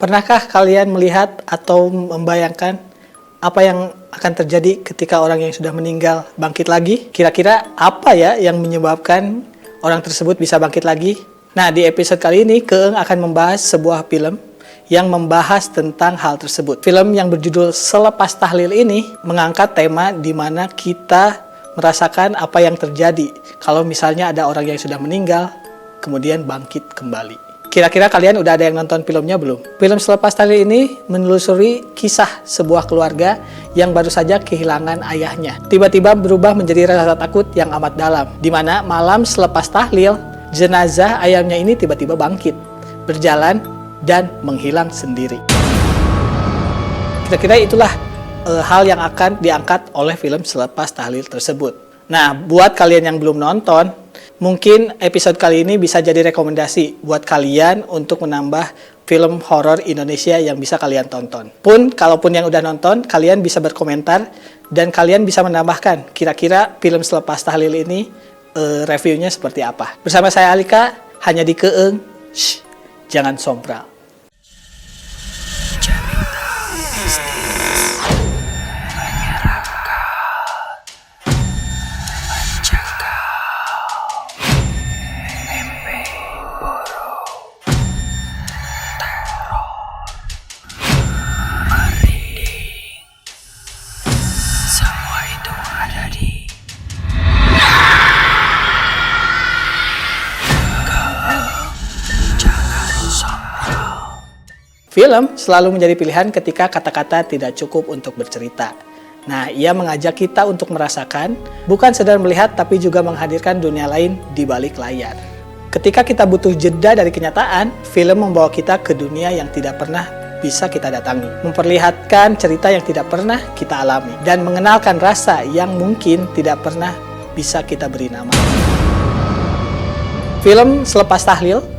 Pernahkah kalian melihat atau membayangkan apa yang akan terjadi ketika orang yang sudah meninggal bangkit lagi? Kira-kira apa ya yang menyebabkan orang tersebut bisa bangkit lagi? Nah, di episode kali ini Keeng akan membahas sebuah film yang membahas tentang hal tersebut. Film yang berjudul Selepas Tahlil ini mengangkat tema di mana kita merasakan apa yang terjadi kalau misalnya ada orang yang sudah meninggal kemudian bangkit kembali. Kira-kira kalian udah ada yang nonton filmnya belum? Film Selepas Tahlil ini menelusuri kisah sebuah keluarga yang baru saja kehilangan ayahnya. Tiba-tiba berubah menjadi rasa takut yang amat dalam, di mana malam selepas tahlil, jenazah ayahnya ini tiba-tiba bangkit, berjalan, dan menghilang sendiri. Kira-kira itulah hal yang akan diangkat oleh film Selepas Tahlil tersebut. Nah, buat kalian yang belum nonton, mungkin episode kali ini bisa jadi rekomendasi buat kalian untuk menambah film horor Indonesia yang bisa kalian tonton. Kalaupun yang udah nonton, kalian bisa berkomentar dan kalian bisa menambahkan kira-kira film Selepas Tahlil ini reviewnya seperti apa. Bersama saya Alika, hanya di Keeng. Jangan sompral. Film selalu menjadi pilihan ketika kata-kata tidak cukup untuk bercerita. Nah, ia mengajak kita untuk merasakan, bukan sekedar melihat tapi juga menghadirkan dunia lain di balik layar. Ketika kita butuh jeda dari kenyataan, film membawa kita ke dunia yang tidak pernah bisa kita datangi. Memperlihatkan cerita yang tidak pernah kita alami. Dan mengenalkan rasa yang mungkin tidak pernah bisa kita beri nama. Film Selepas Tahlil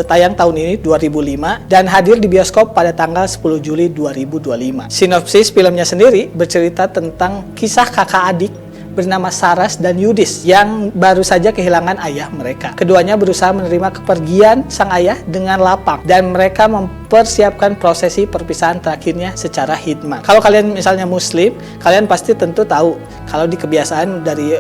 tayang tahun ini 2005 dan hadir di bioskop pada tanggal 10 Juli 2025. Sinopsis filmnya sendiri bercerita tentang kisah kakak adik bernama Saras dan Yudis yang baru saja kehilangan ayah mereka. Keduanya berusaha menerima kepergian sang ayah dengan lapang dan mereka mempersiapkan prosesi perpisahan terakhirnya secara hikmat. Kalau kalian misalnya muslim, kalian pasti tentu tahu kalau di kebiasaan dari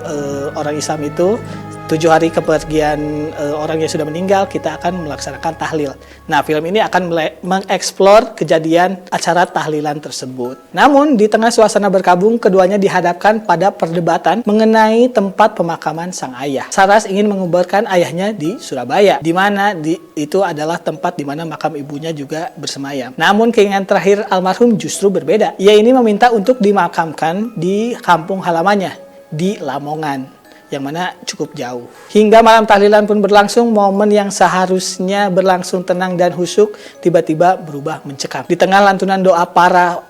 orang Islam itu 7 hari kepergian orang yang sudah meninggal, kita akan melaksanakan tahlil. Nah, film ini akan mengeksplor kejadian acara tahlilan tersebut. Namun, di tengah suasana berkabung, keduanya dihadapkan pada perdebatan mengenai tempat pemakaman sang ayah. Saras ingin menguburkan ayahnya di Surabaya, di mana itu adalah tempat di mana makam ibunya juga bersemayam. Namun, keinginan terakhir almarhum justru berbeda. Ia ini meminta untuk dimakamkan di kampung halamannya, di Lamongan, yang mana cukup jauh. Hingga malam tahlilan pun berlangsung, momen yang seharusnya berlangsung tenang dan khusyuk tiba-tiba berubah mencekam. Di tengah lantunan doa para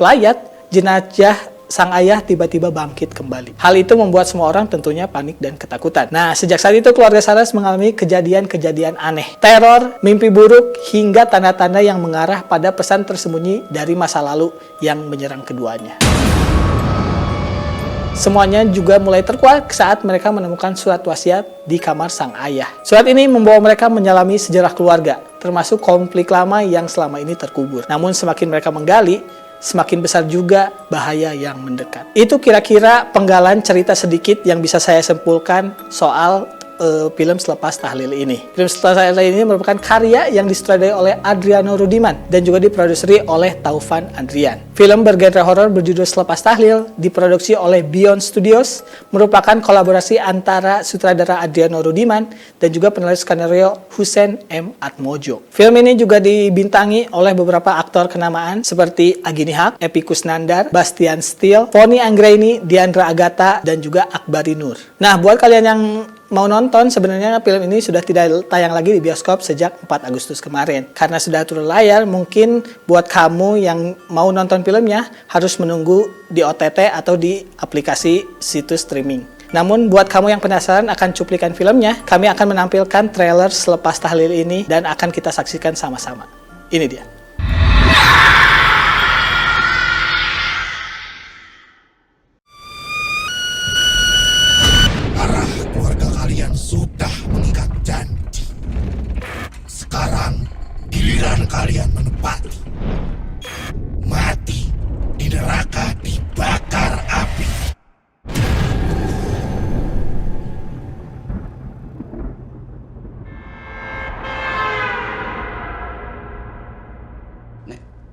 pelayat, jenazah sang ayah tiba-tiba bangkit kembali. Hal itu membuat semua orang tentunya panik dan ketakutan. Nah, sejak saat itu keluarga Saras mengalami kejadian-kejadian aneh. Teror, mimpi buruk, hingga tanda-tanda yang mengarah pada pesan tersembunyi dari masa lalu yang menyerang keduanya. Semuanya juga mulai terkuak saat mereka menemukan surat wasiat di kamar sang ayah. Surat ini membawa mereka menyelami sejarah keluarga, termasuk konflik lama yang selama ini terkubur. Namun semakin mereka menggali, semakin besar juga bahaya yang mendekat. Itu kira-kira penggalan cerita sedikit yang bisa saya simpulkan soal film Selepas Tahlil ini. Film Selepas Tahlil ini merupakan karya yang disutradarai oleh Adriano Rudiman dan juga diproduseri oleh Taufan Andrian. Film bergenre horor berjudul Selepas Tahlil diproduksi oleh Beyond Studios, merupakan kolaborasi antara sutradara Adriano Rudiman dan juga penulis skenario Hussein M. Atmojo. Film ini juga dibintangi oleh beberapa aktor kenamaan seperti Agini Haq, Epy Kusnandar, Bastian Steele, Fonny Anggraini, Diandra Agata, dan juga Akbari Nur. Nah, buat kalian yang mau nonton, sebenarnya film ini sudah tidak tayang lagi di bioskop sejak 4 Agustus kemarin. Karena sudah turun layar, mungkin buat kamu yang mau nonton filmnya harus menunggu di OTT atau di aplikasi situs streaming. Namun buat kamu yang penasaran akan cuplikan filmnya, kami akan menampilkan trailer Selepas Tahlil ini dan akan kita saksikan sama-sama. Ini dia. Sudah mengikat janji. Sekarang giliran kalian menepati.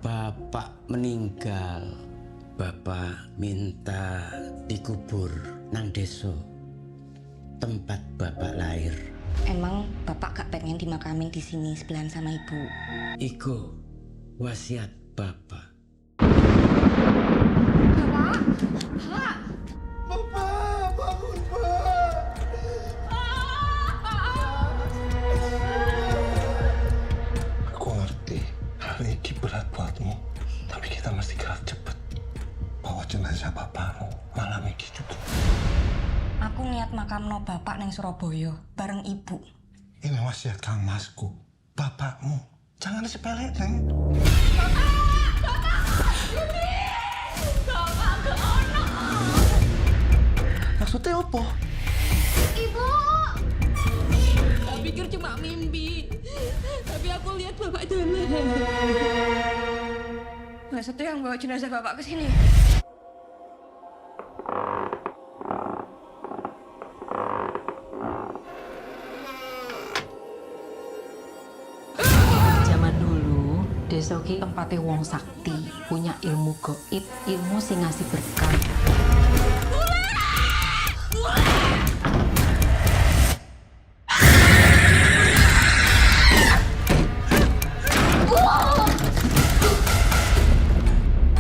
Bapak meninggal, Bapak minta dikubur nang deso tempat Bapak lahir. Emang Bapak gak pengen dimakamin di sini sebelahan sama Ibu? Iku wasiat Bapak. Aku ngerti hal ini berat buatmu, tapi kita mesti gerak cepet. Bawa jenazah bapakmu malam ini juga. Aku niat makamno Bapak neng Surabaya bareng Ibu. Ini wasiat Kang Masku, bapakmu. Jangan disepele, Neng. Maksudnya apa? Ibu! Saya pikir cuma mimpi, tapi aku lihat Bapak jalan. Maksudnya yang bawa jenazah Bapak ke sini? Zaman dulu, desa ki tempatnya wong sakti, punya ilmu gaib, ilmu sing ngasih berkah.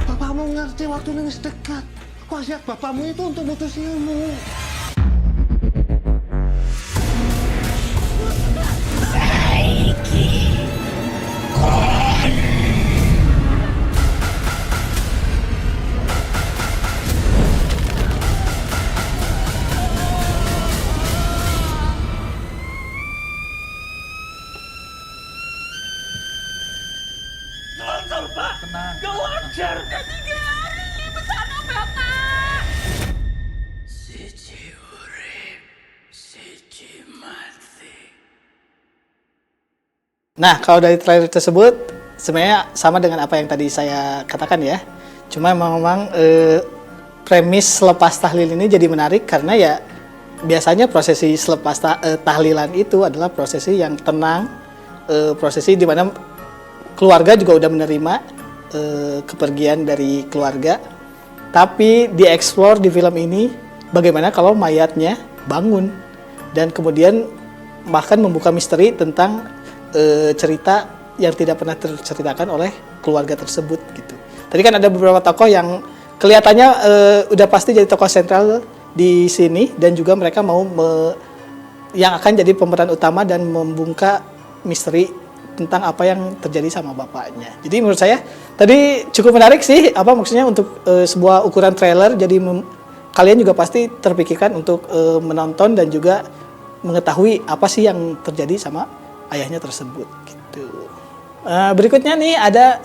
Bapakmu ngerti waktu ini dekat. Wasiat bapakmu itu untuk mutus ilmu. Siji urip, siji mati. Nah, kalau dari trailer tersebut sebenarnya sama dengan apa yang tadi saya katakan ya. Cuma memang premis selepas tahlil ini jadi menarik karena ya biasanya prosesi selepas tahlilan itu adalah prosesi yang tenang, prosesi di mana keluarga juga udah menerima kepergian dari keluarga. Tapi dieksplor di film ini bagaimana kalau mayatnya bangun dan kemudian bahkan membuka misteri tentang cerita yang tidak pernah terceritakan oleh keluarga tersebut gitu. Tadi kan ada beberapa tokoh yang kelihatannya udah pasti jadi tokoh sentral di sini dan juga mereka mau yang akan jadi pemeran utama dan membungka misteri tentang apa yang terjadi sama bapaknya. Jadi menurut saya tadi cukup menarik sih, apa maksudnya untuk sebuah ukuran trailer. Jadi kalian juga pasti terpikirkan untuk menonton dan juga mengetahui apa sih yang terjadi sama ayahnya tersebut. Gitu. Berikutnya nih ada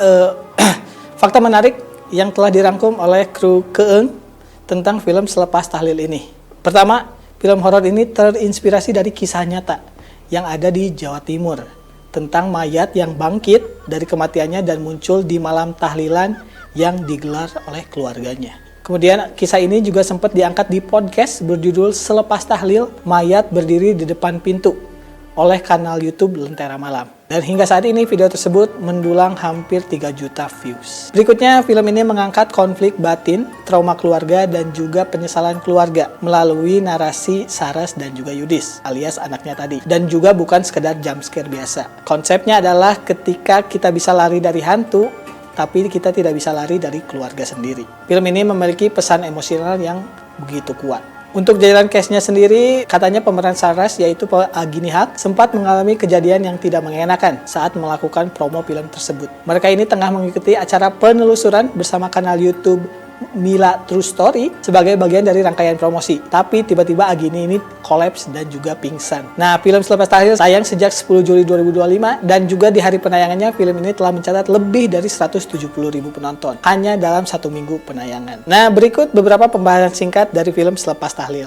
fakta menarik yang telah dirangkum oleh kru Keeng tentang film Selepas Tahlil ini. Pertama, film horor ini terinspirasi dari kisah nyata yang ada di Jawa Timur tentang mayat yang bangkit dari kematiannya dan muncul di malam tahlilan yang digelar oleh keluarganya. Kemudian kisah ini juga sempat diangkat di podcast berjudul Selepas Tahlil, Mayat Berdiri di Depan Pintu oleh kanal YouTube Lentera Malam. Dan hingga saat ini video tersebut mendulang hampir 3 juta views. Berikutnya, film ini mengangkat konflik batin, trauma keluarga, dan juga penyesalan keluarga melalui narasi Saras dan juga Yudis, alias anaknya tadi. Dan juga bukan sekedar jumpscare biasa. Konsepnya adalah ketika kita bisa lari dari hantu, tapi kita tidak bisa lari dari keluarga sendiri. Film ini memiliki pesan emosional yang begitu kuat. Untuk jalan case-nya sendiri, katanya pemeran Saras yaitu Agini Haq sempat mengalami kejadian yang tidak mengenakan saat melakukan promo film tersebut. Mereka ini tengah mengikuti acara penelusuran bersama kanal YouTube Mila True Story sebagai bagian dari rangkaian promosi. Tapi tiba-tiba Agini ini kolaps dan juga pingsan. Nah, film Selepas Tahlil tayang sejak 10 Juli 2025 dan juga di hari penayangannya film ini telah mencatat lebih dari 170.000 penonton hanya dalam 1 minggu penayangan. Nah, berikut beberapa pembahasan singkat dari film Selepas Tahlil.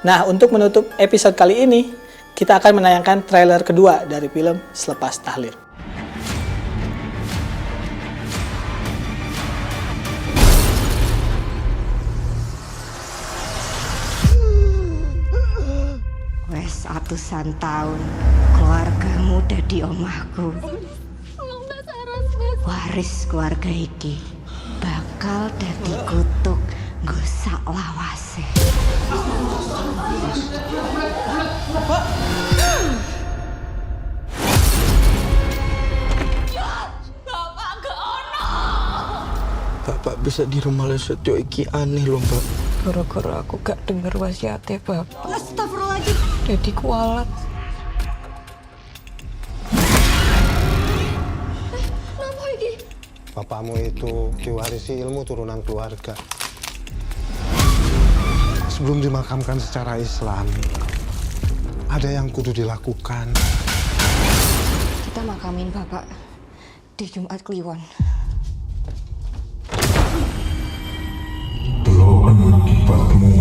Nah, untuk menutup episode kali ini, kita akan menayangkan trailer kedua dari film Selepas Tahlil. Wes, ratusan tahun keluargamu dadi omahku. Waris keluarga iki bakal dadi kutuk nggo sak lawase. Bapak bisa di rumah Setio iki aneh loh, Mbak. Gara-gara aku gak denger wasiatnya bapak. Astagfirullahaladzim. Jadi kualat. Kenapa ini? Bapakmu itu diwarisi ilmu turunan keluarga. Sebelum dimakamkan secara Islam, ada yang kudu dilakukan. Kita makamin bapak di Jumat Kliwon. Teloan akibatmu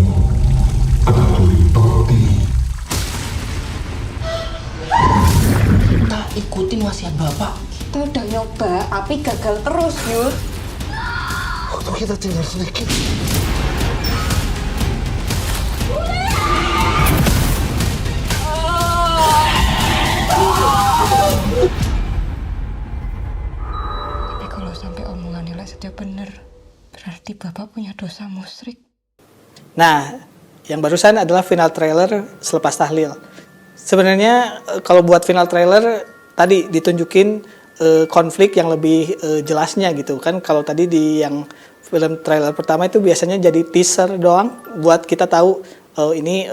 katuli toti. Kita ikutin wasiat Bapak. Kita udah nyoba, tapi gagal terus, Yud. Waktu kita tinggal sedikit. Tapi kalau sampai omongan nilai setiap bener, berarti bapak punya dosa musyrik. Nah, yang barusan adalah final trailer selepas tahlil. Sebenarnya kalau buat final trailer tadi ditunjukin konflik yang lebih jelasnya gitu kan. Kalau tadi di yang film trailer pertama itu biasanya jadi teaser doang buat kita tahu ini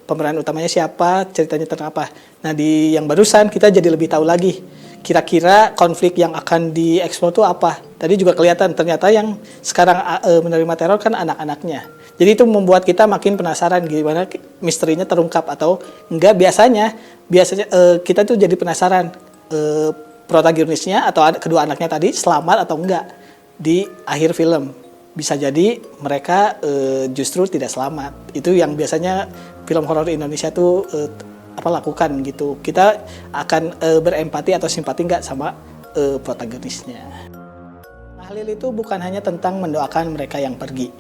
pemeran utamanya siapa, ceritanya tentang apa. Nah, di yang barusan kita jadi lebih tahu lagi kira-kira konflik yang akan dieksplor itu apa. Tadi juga kelihatan ternyata yang sekarang menerima teror kan anak-anaknya. Jadi itu membuat kita makin penasaran gimana misterinya terungkap atau enggak. Biasanya kita tuh jadi penasaran protagonisnya atau kedua anaknya tadi selamat atau enggak di akhir film. Bisa jadi mereka justru tidak selamat. Itu yang biasanya film horor Indonesia tuh lakukan gitu. Kita akan berempati atau simpati enggak sama protagonisnya. Tahlil itu bukan hanya tentang mendoakan mereka yang pergi,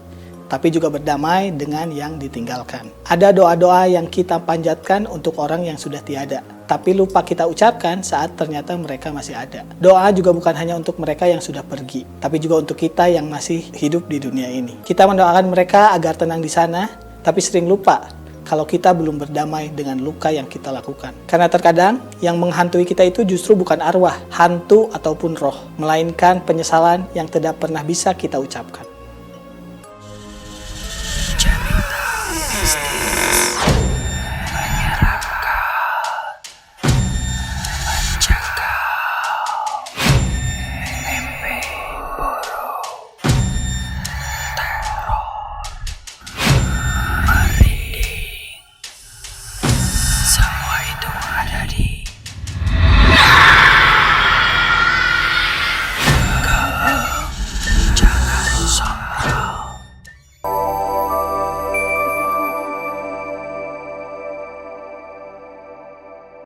tapi juga berdamai dengan yang ditinggalkan. Ada doa-doa yang kita panjatkan untuk orang yang sudah tiada, tapi lupa kita ucapkan saat ternyata mereka masih ada. Doa juga bukan hanya untuk mereka yang sudah pergi, tapi juga untuk kita yang masih hidup di dunia ini. Kita mendoakan mereka agar tenang di sana, tapi sering lupa kalau kita belum berdamai dengan luka yang kita lakukan. Karena terkadang yang menghantui kita itu justru bukan arwah, hantu ataupun roh, melainkan penyesalan yang tidak pernah bisa kita ucapkan.